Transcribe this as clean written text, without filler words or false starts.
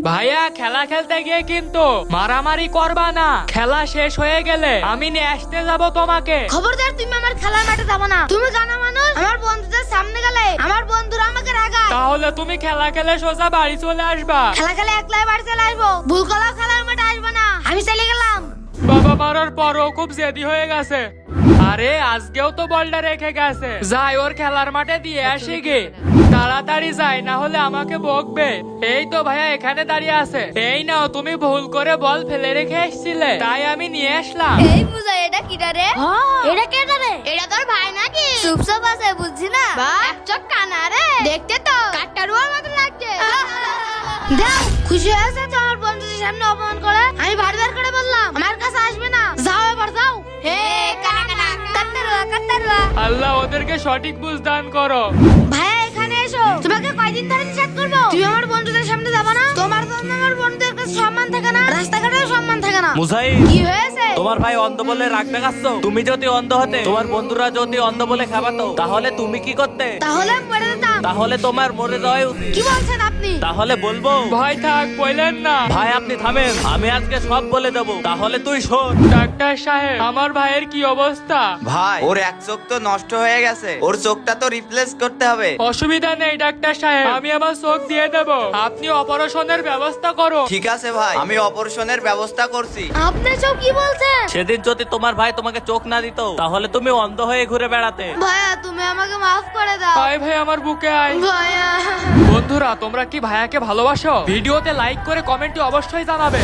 ভাইয়া খেলা খেলতে গিয়ে কিন্তু মারামারি করবা না। খেলা শেষ হয়ে গেলে আমি নিয়ে আসতে যাবো তোমাকে। খবরদার, তুমি আমার খেলার মাঠে যাবো না। তুমি জানো মানুষ, আমার বন্ধুদের সামনে গেলে আমার বন্ধুরা আমাকে রাগায়। তাহলে তুমি খেলা খেলে সোজা বাড়ি চলে আসবা। খেলা খেলে একলাই বাড়ি চলে আসবো, ভুল করাও খেলার মাঠে আসবো না। আমি চলে গেলাম। বাবা মারার পরও খুব জেদি হয়ে গেছে। আরে আজকেও তো বলটা রেখে গেছে, যাই ওর খেলার মাঠে দিয়ে আসি গে। তাড়াতাড়ি যাই, না হলে আমাকে বকবে। এই তো ভাইয়া এখানে দাঁড়িয়ে আছে। এই নাও, তুমি ভুল করে বল ফেলে রেখে এসেছিলে, তাই আমি নিয়ে আসলাম। এই বুঝা, এটা কিটা রে? এটা কেটা রে? এটা তোর ভাই নাকি? চুপচাপ আছে, বুঝছি না। এক চোখ কানা রে, দেখতে তো কাট্টারুয়ার মতো লাগছে। দাও, খুশি হয়েছে তো আমার বন্ধুদের সামনে অপমান করে? আমি বারবার করে বললাম আমার কাছে আসবে না। যাও এবার যাও। হে কানা কানা, কাট্টারুয়া কাট্টারুয়া। আল্লাহ ওদেরকে সঠিক বুঝ দান করো। ভাইয়া এখানে এসো, তোমাকে কয়দিন ধরে নিষেধ করবো? তুমি আমার বন্ধুদের সামনে যাবা না? তোমার জন্য আমার বন্ধুদের কাছে সম্মান থাকে না, রাস্তাঘাটেও সম্মান থাকে না। মুজাহিদ, কি হয়েছে? তোমার ভাই অন্ধ বলে রাগ দেখাচ্ছ? তুমি যদি অন্ধ হতে, তোমার বন্ধুরা যদি অন্ধ বলে খাবাতো, তাহলে তুমি কি করতে? তাহলে আমি মরে যেতাম। তাহলে তোমার মরে যাওয়াই উচিত। কি বলছেন আপনি? তাহলে বলবো? ভয় থাক, বললেন না। ভাই আপনি থামেন, আমি আজকে সব বলে দেবো। তাহলে তুই শোন। ডাক্তার সাহেব, আমার ভাইয়ের কি অবস্থা? ভাই ওর এক চোখ তো নষ্ট হয়ে গেছে, ওর চোখটা তো রিপ্লেস করতে হবে। অসুবিধা নেই ডাক্তার সাহেব, আমি আমার চোখ দিয়ে দেব। আপনি অপারেশনের ব্যবস্থা করো। ঠিক আছে ভাই, আমি অপারেশনের ব্যবস্থা করছি। আপনি সব কি বলছেন? সেদিন যদি তোমার ভাই তোমাকে চোখ না দিত, তাহলে তুমি অন্ধ হয়ে ঘুরে বেড়াতে। ভাইয়া তুমি আমাকে মাফ করে দাও। আয় ভাই, আমার বুকে আয়। ভাইয়া, বন্ধুরা, তোমরা কি ভাইয়াকে ভালোবাসো? ভিডিওতে লাইক করে কমেন্টে অবশ্যই জানাবে।